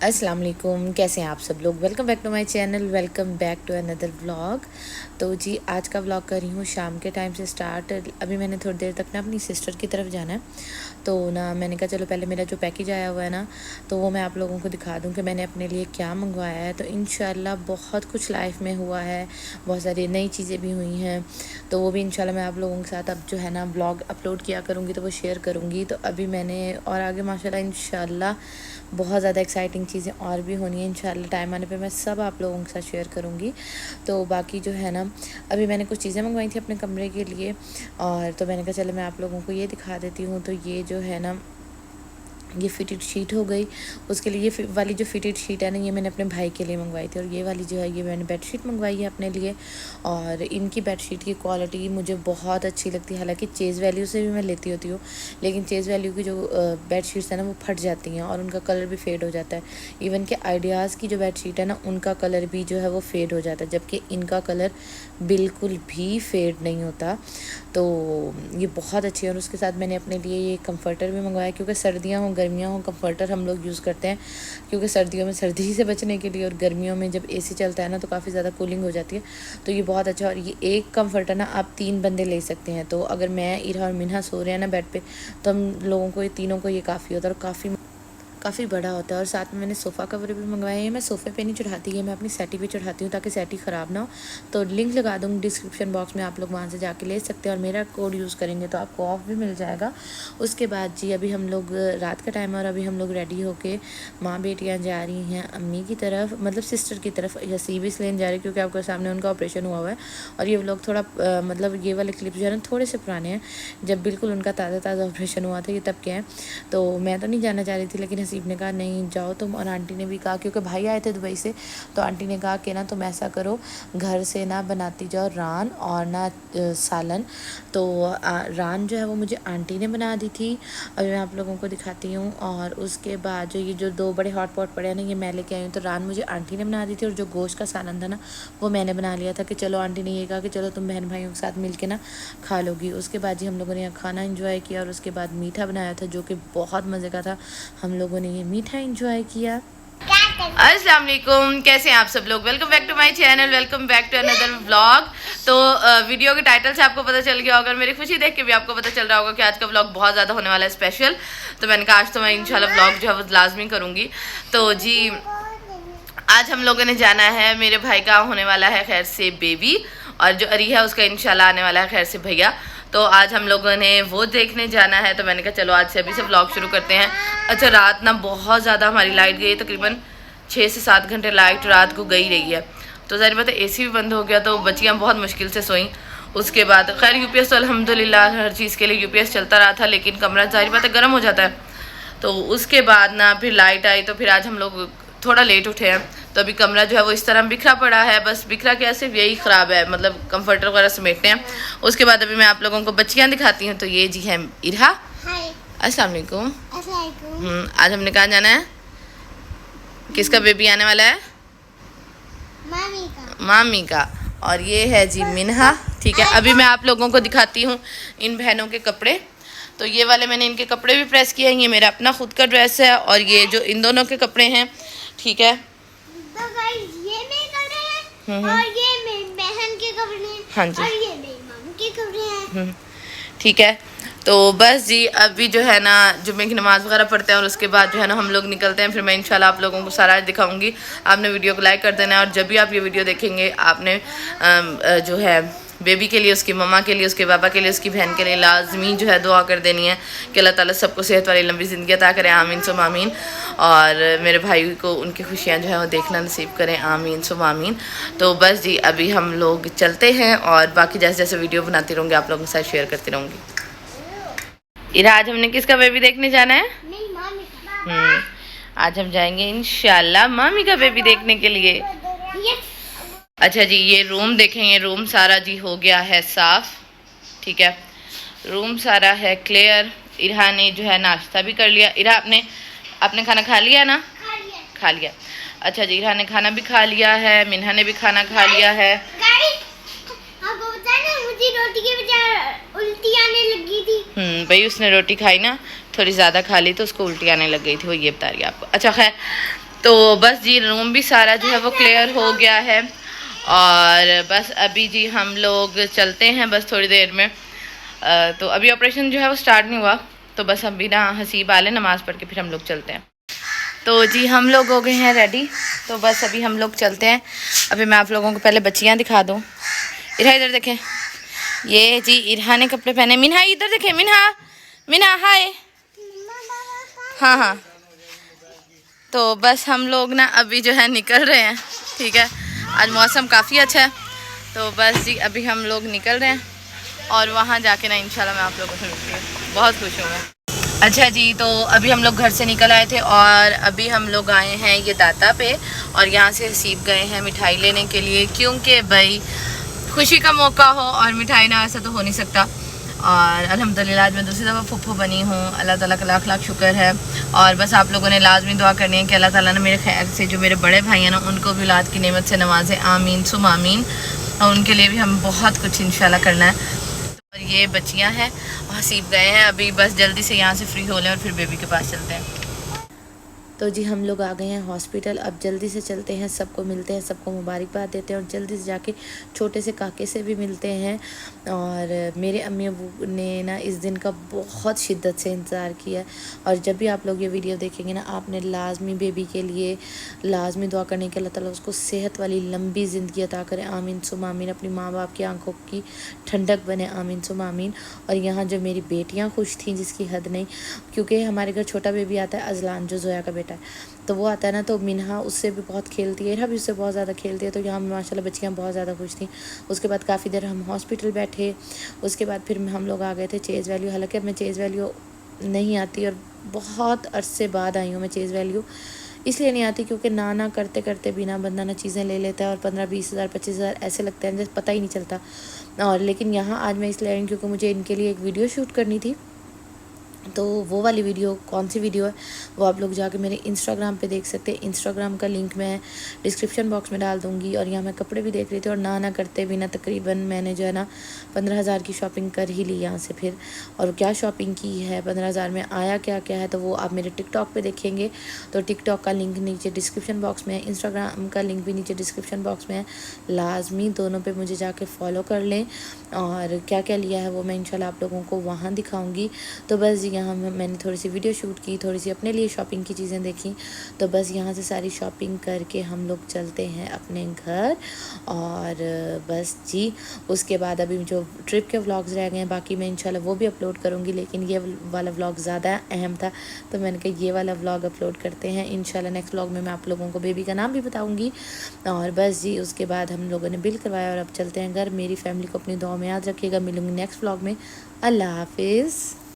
अस्सलाम वालेकुम, कैसे हैं आप सब लोग। Welcome back to my channel, welcome back to another vlog. तो जी आज का व्लॉग कर रही हूँ शाम के टाइम से स्टार्ट। अभी मैंने थोड़ी देर तक ना अपनी सिस्टर की तरफ जाना है, तो ना मैंने कहा चलो पहले मेरा जो पैकेज आया हुआ है ना, तो वो मैं आप लोगों को दिखा दूँ कि मैंने अपने लिए क्या मंगवाया है। तो इंशाल्लाह बहुत कुछ लाइफ में हुआ है, बहुत सारी नई चीज़ें भी हुई हैं, तो वो भी इंशाल्लाह मैं आप लोगों के साथ अब जो है ना व्लॉग अपलोड किया करूँगी, तो वो शेयर करूँगी। तो अभी मैंने और आगे माशाल्लाह इंशाल्लाह बहुत ज़्यादा एक्साइटिंग चीज़ें और भी होनी है। इंशाल्लाह टाइम आने पे मैं सब आप लोगों के साथ शेयर करूँगी। तो बाकी जो है ना, अभी मैंने कुछ चीज़ें मंगवाई थी अपने कमरे के लिए, और तो मैंने कहा चलो मैं आप लोगों को ये दिखा देती हूँ। तो ये जो है ना, ये फिटेड शीट हो गई। उसके लिए ये वाली जो फिटेड शीट है ना, ये मैंने अपने भाई के लिए मंगवाई थी, और ये वाली जो है ये मैंने बेडशीट मंगवाई है अपने लिए। और इनकी बेडशीट की क्वालिटी मुझे बहुत अच्छी लगती है। हालांकि चेज़ वैल्यू से भी मैं लेती होती हूँ, लेकिन चेज़ वैल्यू की जो बेडशीट्स है ना, वो फट जाती हैं और उनका कलर भी फेड हो जाता है। इवन के आइडियाज़ की जो बेडशीट है ना, उनका कलर भी जो है वो फेड हो जाता है, जबकि इनका कलर बिल्कुल भी फेड नहीं होता। तो ये बहुत अच्छी है। और उसके साथ मैंने अपने लिए ये कंफर्टर भी मंगवाया, क्योंकि सर्दियाँ हों गर्मियाँ हों, कंफर्टर हम लोग यूज़ करते हैं, क्योंकि सर्दियों में सर्दी से बचने के लिए, और गर्मियों में जब एसी चलता है ना तो काफ़ी ज़्यादा कूलिंग हो जाती है। तो ये बहुत अच्छा। और ये एक कंफर्टर ना आप 3 बंदे ले सकते हैं। तो अगर मैं, इरा और मिन्हा सो रहे हैं ना बेड पे, तो हम लोगों को, ये तीनों को ये काफ़ी होता है, और काफ़ी बड़ा होता है। और साथ में मैंने सोफ़ा कवर भी मंगवाए हैं। मैं सोफ़े पे नहीं चढ़ाती है, मैं अपनी सेटी पे चढ़ाती हूँ, ताकि सेटी ख़राब ना हो। तो लिंक लगा दूँगी डिस्क्रिप्शन बॉक्स में, आप लोग वहाँ से जाके ले सकते हैं, और मेरा कोड यूज़ करेंगे तो आपको ऑफ भी मिल जाएगा। उसके बाद जी अभी हम लोग, रात का टाइम है और अभी हम लोग रेडी होके माँ बेटियाँ जा रही हैं अम्मी की तरफ, मतलब सिस्टर की तरफ, या सीविस लेने जा रही है, क्योंकि आपके सामने उनका ऑपरेशन हुआ है। और ये लोग थोड़ा मतलब ये वाले क्लिप जो है ना थोड़े से पुराने हैं, जब बिल्कुल उनका ताज़ा ऑपरेशन हुआ था, ये तब के हैं। तो मैं तो नहीं जाना चाह रही थी, लेकिन हसीब ने कहा नहीं जाओ तुम, और आंटी ने भी कहा, क्योंकि भाई आए थे दुबई से, तो आंटी ने कहा कि ना तुम ऐसा करो, घर से ना बनाती जाओ रान और ना सालन। तो रान जो है वो मुझे आंटी ने बना दी थी, अभी मैं आप लोगों को दिखाती हूँ। और उसके बाद जो ये जो 2 बड़े हॉट पॉट पड़े हैं ना, ये मैं लेके आई हूँ। तो रान मुझे आंटी ने बना दी थी, और जो गोश्त का सालन था ना, वो मैंने बना लिया था, कि चलो आंटी ने ये कहा कि चलो तुम बहन भाइयों के साथ मिल के ना खा लोगी। उसके बाद जी हम लोगों ने यहाँ खाना इंजॉय किया, और उसके बाद मीठा बनाया था, जो कि बहुत मज़े का था। हम लोगों ने ये मीठा एंजॉय किया। अस्सलाम वालेकुम, कैसे हैं आप सब लोग। Welcome back to my channel, welcome back to another vlog. तो वीडियो के टाइटल से आपको पता चल गया होगा, मेरी खुशी देख के भी आपको पता चल रहा होगा कि आज का व्लॉग बहुत ज़्यादा होने वाला है स्पेशल। तो मैंने कहा आज तो मैं इंशाल्लाह व्लॉग जो है वो लाजमी करूँगी। तो जी आज हम लोगों ने जाना है, मेरे भाई का होने वाला है खैर से बेबी, और जो अरी है उसका इंशाल्लाह आने वाला है खैर से भैया। तो आज हम लोगों ने वो देखने जाना है। तो मैंने कहा चलो आज से अभी से व्लॉग शुरू करते हैं। अच्छा रात ना बहुत ज़्यादा हमारी लाइट गई, तकरीबन 6 से 7 घंटे लाइट रात को गई रही है। तो ज़ाहिर बात है एसी भी बंद हो गया, तो बच्चियाँ बहुत मुश्किल से सोईं। उसके बाद खैर यूपीएस तो अल्हम्दुलिल्लाह हर चीज़ के लिए यूपीएस चलता रहा था, लेकिन कमरा ज़ाहिर बात है गर्म हो जाता है। तो उसके बाद ना फिर लाइट आई, तो फिर आज हम लोग थोड़ा लेट उठे हैं। तो अभी कमरा जो है वो इस तरह बिखरा पड़ा है, बस बिखरा क्या सिर्फ यही ख़राब है, मतलब कंफर्टर वगैरह समेटने हैं। उसके बाद अभी मैं आप लोगों को बच्चियाँ दिखाती हूँ। तो ये जी है इरहा। अस्सलाम वालेकुम। आज हमने कहाँ जाना है, किसका बेबी आने वाला है, मामी का। और ये है जी मिन्हा। ठीक है, अभी मैं आप लोगों को दिखाती हूँ इन बहनों के कपड़े। तो ये वाले मैंने इनके कपड़े भी प्रेस किए हैं, ये मेरा अपना खुद का ड्रेस है, और ये जो इन दोनों के कपड़े हैं। ठीक है, तो गाइस ये मेरे कपड़े हैं, और ये मेरी बहन के कपड़े हैं, हाँ जी, और ये मेरी मम्मी के कपड़े हैं। ठीक है। तो बस जी अभी जो है ना जुम्मे की नमाज़ वगैरह पढ़ते हैं, और उसके बाद जो है ना हम लोग निकलते हैं। फिर मैं इंशाल्लाह आप लोगों को सारा दिखाऊंगी। आपने वीडियो को लाइक कर देना है, और जब भी आप ये वीडियो देखेंगे आपने जो है बेबी के लिए, उसकी मम्मा के लिए, उसके पापा के लिए, उसकी बहन के लिए लाजमी जो है दुआ कर देनी है कि अल्लाह ताला सबको सेहत वाली लंबी ज़िंदगी अता करे, आमीन सुम आमीन। और मेरे भाई को उनकी खुशियाँ जो है वो देखना नसीब करें, आमीन सुम आमीन। तो बस जी अभी हम लोग चलते हैं, और बाकी जैसे जैसे वीडियो बनाती रहूँगी आप लोगों के साथ शेयर करती रहूँगी। इरा आज हमने किसका बेबी देखने जाना है, मेरी मम्मी का। आज हम जाएंगे इंशाल्लाह मामी का बेबी देखने के लिए। अच्छा जी ये रूम देखें, ये रूम सारा जी हो गया है साफ। ठीक है, रूम सारा है क्लियर। इरहा ने जो है नाश्ता भी कर लिया। इरहा आपने खाना खा लिया ना, खा लिया। अच्छा जी इरहा ने खाना भी खा लिया है, मिन्हा ने भी खाना खा लिया है। आपको पता है ना मुझे रोटी के बजाय उल्टी आने लगी थी। भाई उसने रोटी खाई ना, थोड़ी ज़्यादा खा ली तो उसको उल्टी आने लग गई थी, वो ये बता रही है आपको। अच्छा खैर, तो बस जी रूम भी सारा जो है वो क्लियर हो गया है और बस अभी जी हम लोग चलते हैं बस थोड़ी देर में। तो अभी ऑपरेशन जो है वो स्टार्ट नहीं हुआ, तो बस अभी ना हसीब आले नमाज़ पढ़ के फिर हम लोग चलते हैं। तो जी हम लोग हो गए हैं रेडी, तो बस अभी हम लोग चलते हैं। अभी मैं आप लोगों को पहले बच्चियाँ दिखा दूँ। इरहा इधर देखें, ये जी इरहा ने कपड़े पहने। मिन्हा इधर देखें, मिन्हा मिन्हा हाय। हाँ हाँ, तो बस हम लोग ना अभी जो है निकल रहे हैं। ठीक है, आज मौसम काफ़ी अच्छा है, तो बस जी अभी हम लोग निकल रहे हैं और वहाँ जाके ना इंशाल्लाह मैं आप लोगों से मिलती हूँ। बहुत खुश हूँ मैं। अच्छा जी, तो अभी हम लोग घर से निकल आए थे और अभी हम लोग आए हैं ये दाता पे और यहाँ से हसीब गए हैं मिठाई लेने के लिए, क्योंकि भाई खुशी का मौका हो और मिठाई ना ऐसा तो हो नहीं सकता। और अल्हम्दुलिल्लाह आज मैं दूसरी दफ़ा फुफ्फो बनी हूँ, अल्लाह ताला का लाख लाख शुक्र है। और बस आप लोगों ने लाजमी दुआ करनी है कि अल्लाह ताला ने मेरे खैर से जो मेरे बड़े भाई हैं ना उनको भी औलाद की नेमत से नवाजे, आमीन सुम आमीन। और उनके लिए भी हम बहुत कुछ इंशाल्लाह करना है। और ये बच्चियाँ हैं, हसीब गए हैं, अभी बस जल्दी से यहाँ से फ्री हो लें और फिर बेबी के पास चलते हैं। तो जी हम लोग आ गए हैं हॉस्पिटल, अब जल्दी से चलते हैं, सबको मिलते हैं, सबको मुबारकबाद देते हैं और जल्दी से जाके छोटे से काके से भी मिलते हैं। और मेरे अम्मी अबू ने ना इस दिन का बहुत शिद्दत से इंतज़ार किया है और जब भी आप लोग ये वीडियो देखेंगे ना आपने लाजमी बेबी के लिए लाजमी दुआ करने के, अल्लाह ताला उसको सेहत वाली लंबी ज़िंदगी अता करे, आमीन सुम आमीन। अपनी माँ बाप की आंखों की ठंडक बने, आमीन सुम आमीन। और यहाँ जो मेरी बेटियाँ खुश थीं जिसकी हद नहीं, क्योंकि हमारे घर छोटा बेबी आता है अजलान जो जोया का बेटा है, तो वो आता है ना, तो मिन्हा उससे भी बहुत खेलती है, इरहा भी उससे बहुत ज़्यादा खेलती है, तो यहाँ माशाल्लाह बच्चियाँ बहुत ज़्यादा खुश थी। उसके बाद काफ़ी देर हम हॉस्पिटल बैठे, उसके बाद फिर हम लोग आ गए थे चेज़ वैल्यू। हालांकि अब मैं चेज़ वैल्यू नहीं आती और बहुत अरसे बाद आई हूँ मैं चेज़ वैल्यू, इसलिए नहीं आती क्योंकि ना करते करते भी ना बंदा ना चीज़ें ले लेता है और 15-20 हज़ार 25 हज़ार ऐसे लगते हैं जैसे पता ही नहीं चलता। और लेकिन यहाँ आज मैं इसलिए आई हूँ क्योंकि मुझे इनके लिए एक वीडियो शूट करनी थी, तो वो वाली वीडियो कौन सी वीडियो है वो आप लोग जाके मेरे इंस्टाग्राम पे देख सकते हैं। इंस्टाग्राम का लिंक मैं डिस्क्रिप्शन बॉक्स में डाल दूँगी। और यहाँ मैं कपड़े भी देख रही थी और ना करते भी ना तकरीबन मैंने जो है ना 15 हज़ार की शॉपिंग कर ही ली यहाँ से फिर। और क्या शॉपिंग की है 15 हज़ार में, आया क्या क्या है, तो वो आप मेरे टिकटॉक पे देखेंगे। तो टिकटॉक का लिंक नीचे डिस्क्रिप्शन बॉक्स में है, इंस्टाग्राम का लिंक भी नीचे डिस्क्रिप्शन बॉक्स में है। लाजमी दोनों पे मुझे जाके फॉलो कर लें और क्या क्या लिया है वो मैं इंशाल्लाह आप लोगों को वहाँ दिखाऊँगी। तो बस यहाँ मैंने थोड़ी सी वीडियो शूट की, थोड़ी सी अपने लिए शॉपिंग की चीज़ें देखी, तो बस यहाँ से सारी शॉपिंग करके हम लोग चलते हैं अपने घर। और बस जी उसके बाद अभी जो ट्रिप के व्लॉग्स रह गए हैं बाकी मैं इंशाल्लाह वो भी अपलोड करूँगी, लेकिन ये वाला व्लॉग ज़्यादा अहम था तो मैंने कहा ये वाला व्लॉग अपलोड करते हैं। इंशाल्लाह नेक्स्ट व्लॉग में मैं आप लोगों को बेबी का नाम भी बताऊँगी। और बस जी उसके बाद हम लोगों ने बिल करवाया और अब चलते हैं घर। मेरी फैमिली को अपनी दुआ में याद रखिएगा। मिलूँगी नेक्स्ट व्लॉग में। अल्लाह हाफिज़।